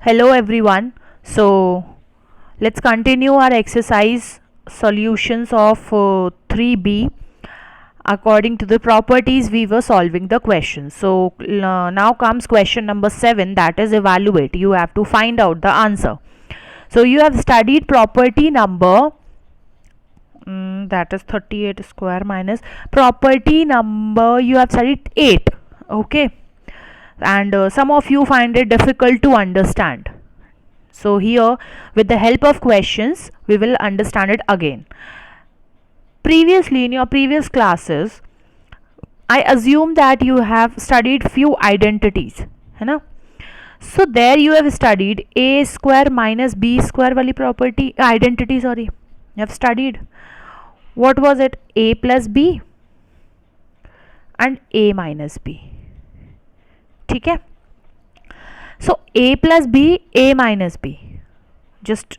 Hello everyone. So let's continue our exercise solutions of 3B according to the properties we were solving the question. So now comes question number 7, that is evaluate. You have to find out the answer. So you have studied property number that is 38 square minus property number you have studied 8. Okay, and some of you find it difficult to understand. So here, with the help of questions, we will understand it again. Previously, in your previous classes, I assume that you have studied few identities, है ना? So there you have studied a square minus b square wali property identity. Sorry, you have studied. What was it? A plus b and a minus b. ठीक है? So a plus b, a minus b. Just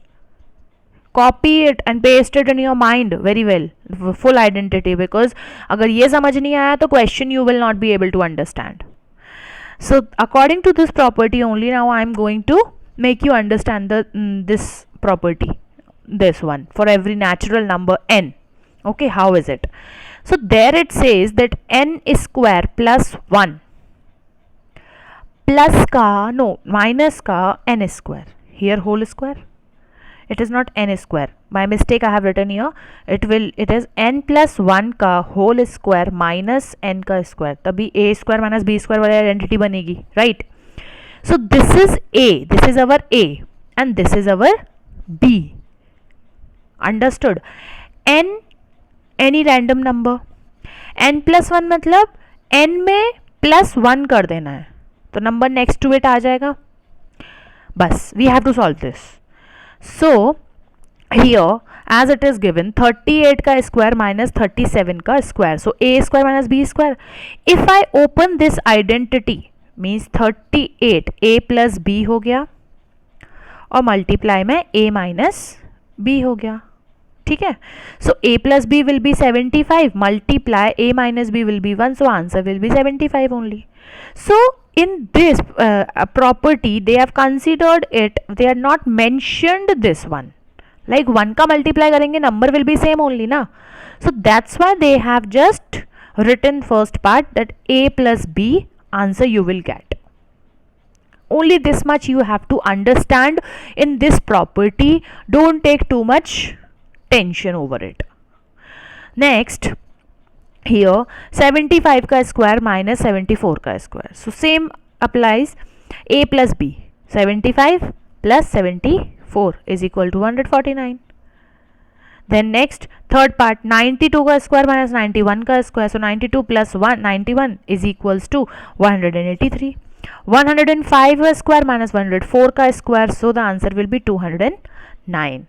copy it and paste it in your mind very well. Full identity, because अगर ये समझ नहीं आया तो question you will not be able to understand. So according to this property only, now I am going to make you understand this property, this one, for every natural number n. Okay, how is it? So there it says that n is square plus 1 plus ka, no, minus ka n square. Here whole square. It is not n square. By mistake I have written here. It is n plus 1 का whole square minus n का square. तभी a square minus b square वाली identity बनेगी, right? So this is a. This is our a, and this is our b. Understood? n any random number. n plus 1 मतलब n में plus 1 कर देना है, तो number next to it आ जाएगा. बस we have to solve this. So here as it is given 38 का square minus 37 का square, so a square minus b square. If I open this identity means 38 a plus b हो गया और multiply में a minus b हो गया. ठीक है? So a plus b will be 75, multiply a minus b will be 1, so answer will be 75 only. So in this property they have considered it, they are not mentioned this one, like 1 का multiply करेंगे number will be same only ना. So that's why they have just written first part that a plus b answer you will get. Only this much you have to understand in this property. Don't take too much tension over it. Next, here 75 का square minus 74 का square. So same applies. A plus b, 75 plus 74 is equal to 149. Then next third part 92 का square minus 91 का square. So 92 plus 91 is equals to 183. 105 का square minus 104 का square. So the answer will be 209.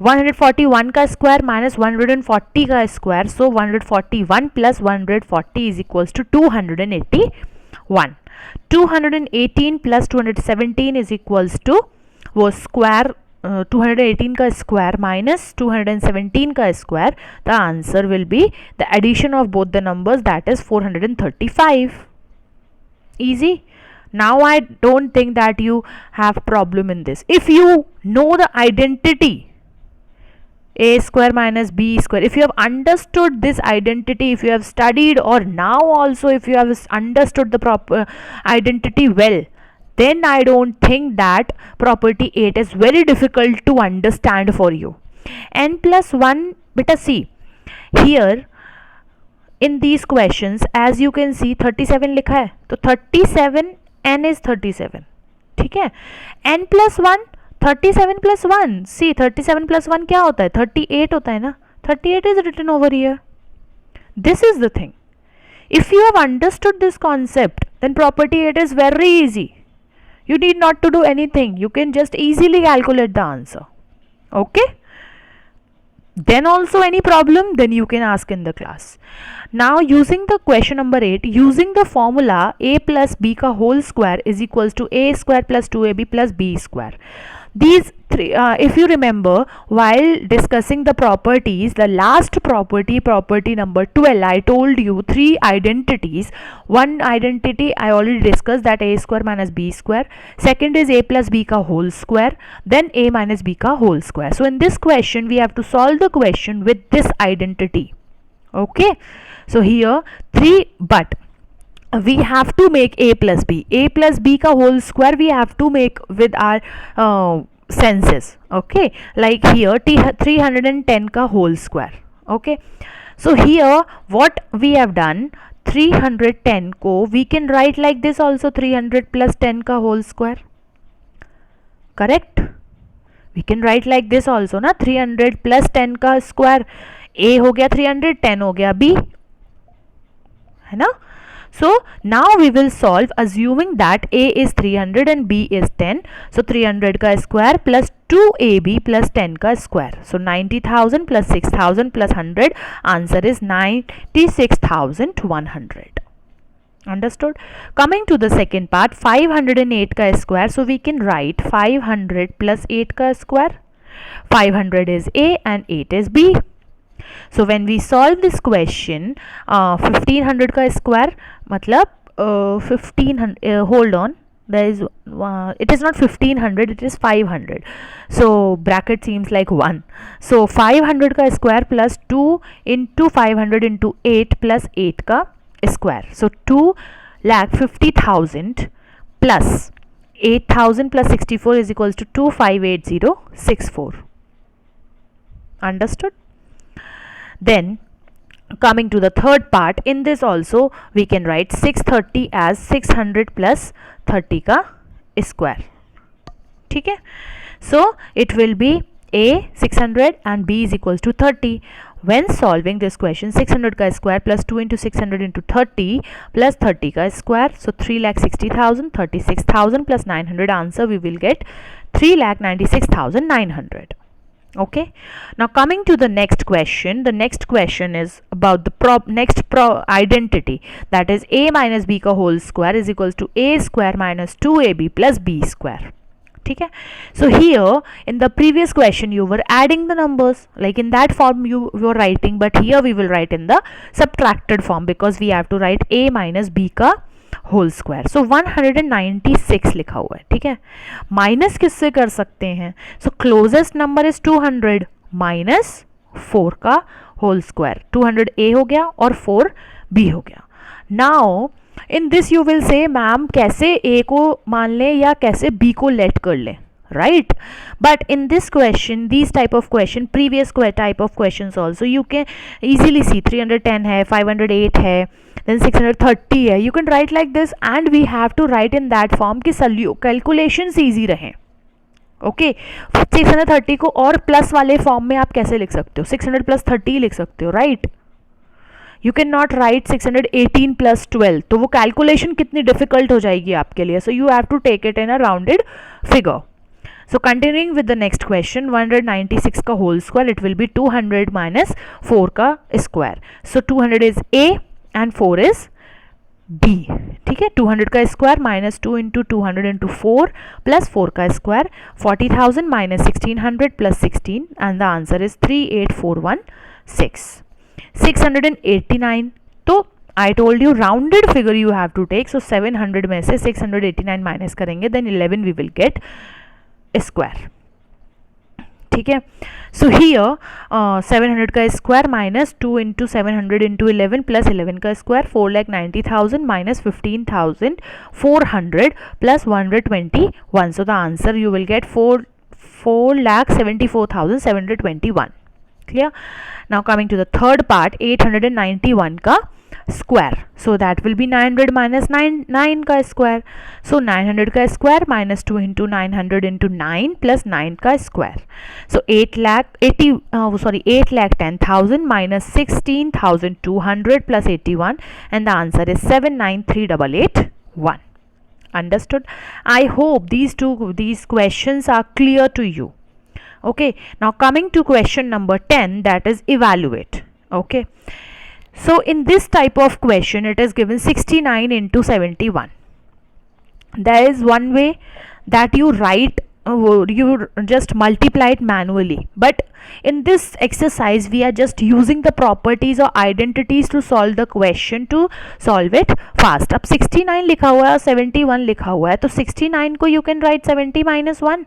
141 का square minus 140 का square, so 141 plus 140 is equals to 281. 218 plus 217 is equals to वो square 218 का square minus 217 का square. The answer will be the addition of both the numbers, that is 435. Easy. Now I don't think that you have problem in this. If you know the identity a square minus b square, if you have understood this identity, if you have studied, or now also if you have understood the proper identity well, then I don't think that property 8 is very difficult to understand for you. n plus 1, beta see here in these questions as you can see 37 लिखा है, तो 37 n is 37. ठीक है? n plus 1 37 plus 1, see 37 plus 1 क्या होता है? 38 होता है ना. 38 is written over here. This is the thing. If you have understood this concept, then property 8 is very easy. You need not to do anything. You can just easily calculate the answer. Okay? Then also any problem, then you can ask in the class. Now using the question number 8, using the formula a plus b का whole square is equals to a square plus 2ab plus b square. these three, if you remember, while discussing the properties, the last property number 12, I told you three identities. One identity I already discussed, that a square minus b square. Second is a plus b ka whole square, then a minus b ka whole square. So in this question we have to solve the question with this identity. Okay, so here 3, but we have to make a plus b ka whole square we have to make with our senses. Okay, like here 310 ka whole square. Okay, so here what we have done, 310 ko we can write like this also, 300 plus 10 ka whole square. Correct, we can write like this also na, 300 plus 10 का square. a हो गया 300, 10 हो गया b, है ना. So now we will solve assuming that a is 300 and b is 10. So 300 का square plus 2ab plus 10 का square. So 90,000 plus 6,000 plus 100, answer is 96,100. Understood? Coming to the second part, 508 का square. So we can write 500 plus 8 का square. 500 is a and 8 is b. So when we solve this question, 1500 का square मतलब 1500, hold on, there is it is not 1500, it is 500. So bracket seems like 1. So 500 का square plus 2 into 500 into 8 plus 8 का square. So 2,50,000 plus 8,000 plus 64 is equals to 258064. Understood? Then coming to the third part, in this also we can write 630 as 600 plus 30 का square. ठीक है, so it will be a 600 and b is equals to 30. When solving this question, 600 का square plus 2 into 600 into 30 plus 30 का square, so 3,60,000, 36,000 plus 900, answer we will get 3,96,900. Okay, now coming to the next question, the next question is about the next identity, that is a minus b का whole square is equals to a square minus 2ab plus b square. ठीक है, so here in the previous question you were adding the numbers, like in that form you were writing, but here we will write in the subtracted form because we have to write a minus b का whole square. सो 196 लिखा हुआ है. ठीक है, minus किससे कर सकते हैं? सो क्लोजेस्ट नंबर इज 200 माइनस 4 का होल स्क्वायर. 200 ए हो गया और 4 बी हो गया. Now in this you will say ma'am कैसे ए को मान लें या कैसे बी को लेट कर लें, right? But in this question, these type of question, previous type of questions also, you can easily see 310 है, 508 है, then 630 है. You can write like this and we have to write in that form कि calculations easy रहें. Okay, 630 को और plus वाले form में आप कैसे लिख सकते हो? 600 प्लस 30 लिख सकते हो, right? You can not right 618 plus 12, तो वो कैलकुलेशन कितनी डिफिकल्ट हो जाएगी आपके लिए. So you have to take it in a rounded figure. So continuing with the next question, 196 का whole square, it will be 200 minus 4 का square. So 200 is A and 4 is B. ठीक है, 200 का square minus 2 into 200 into 4 plus 4 का square, 40,000 minus 1600 plus 16, and the answer is 38416. 689, तो I told you rounded figure you have to take. So 700 में से 689 minus करेंगे, then 11 we will get square. ठीक है, सो हियर 700 का square minus 2 into 700 into 11 plus 11 का square, 4,90,000 minus 15,400 plus 121. So the answer you will get 4,74,721. Clear? Now coming to the third part, 891 का square, so that will be 900 minus 9 का square. So 900 का square minus 2 into 900 into 9 plus 9 का square. So 8,10,000 minus 16,200 plus 81, and the answer is 793,881. Understood? I hope these questions are clear to you. Okay, now coming to question number 10, that is evaluate. Okay, so in this type of question it is given 69 into 71. There is one way that you write you just multiply it manually, but in this exercise we are just using the properties or identities to solve the question, to solve it fast. अब 69 लिखा हुआ है और 71 लिखा हुआ है, तो 69 को you can write 70 minus 1,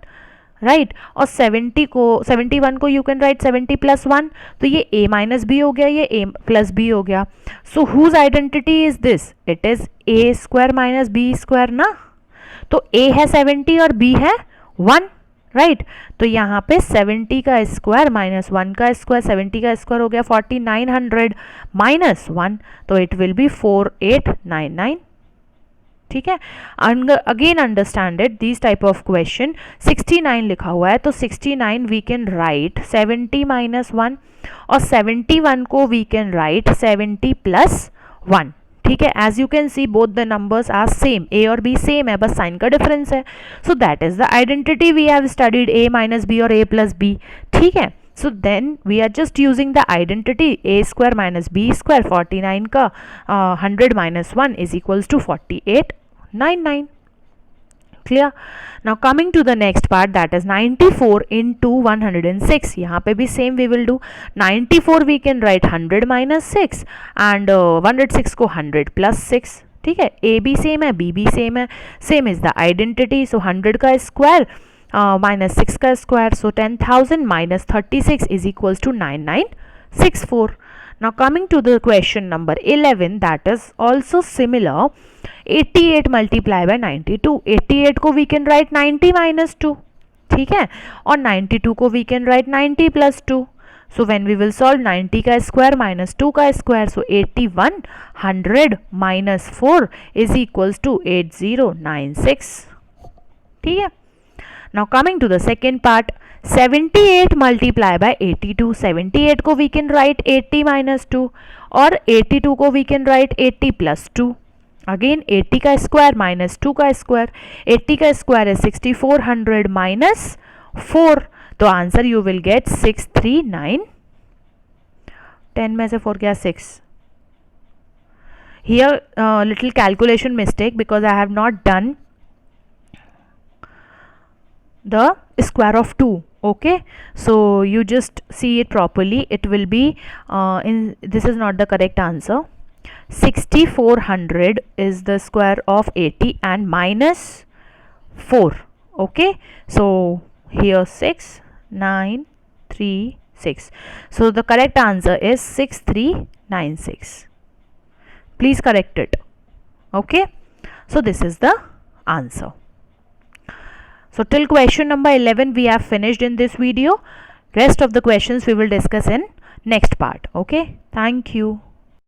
right, और 71 को यू कैन राइट 70 प्लस 1, तो ये a माइनस बी हो गया, ये a प्लस बी हो गया. So whose identity is this? It is a square minus B square ना. तो a है 70 और b है 1, राइट. तो यहाँ पे 70 का स्क्वायर माइनस 1 का स्क्वायर, 70 का स्क्वायर हो गया 4900 माइनस 1, तो इट विल बी 4899. ठीक है. Again understand it, this type of question. 69 लिखा हुआ है, तो 69 वी कैन राइट 70 माइनस 1, और 71 को वी कैन राइट 70 प्लस 1. ठीक है. As you can see both the numbers are same, A और बी सेम है, बस साइन का डिफरेंस है. So that is the identity we have studied, A minus B और ए प्लस बी. ठीक है. So then we are just using the identity a square minus b square. 49 का 100 minus 1 is equals to 4899. Clear? Now coming to the next part, that is 94 into 106. यहाँ पे भी same we will do. 94 we can write 100 minus 6 and 106 को 100 plus 6. ठीक है. a भी same है, b भी same है, same is the identity. So 100 का square minus 6 का square, so 10,000 minus 36 is equals to 9964. Now coming to the question number 11, that is also similar. 88 multiply by 92. 88 को we can write 90 minus 2. ठीक है. और 92 को we can write 90 plus 2. So when we will solve 90 का square minus 2 का square, so 81 100 minus 4 is equals to 8096. ठीक है. Now coming to the second part, 78 multiply by 82. 78 को we can write 80 minus 2, और 82 को we can write 80 plus 2. Again 80 का square minus 2 का square, 80 का स्क्वायर है 6400 minus 4, तो आंसर you will get 639. 10 में से 4 क्या 6. Here little calculation mistake because I have not done the square of 2. Okay, so you just see it properly. It will be this is not the correct answer. 6400 is the square of 80 and minus 4. Okay, so here 6 9 3 6, so the correct answer is 6396. Please correct it. Okay, so this is the answer. So till question number 11 we have finished in this video. Rest of the questions we will discuss in next part. Okay, thank you.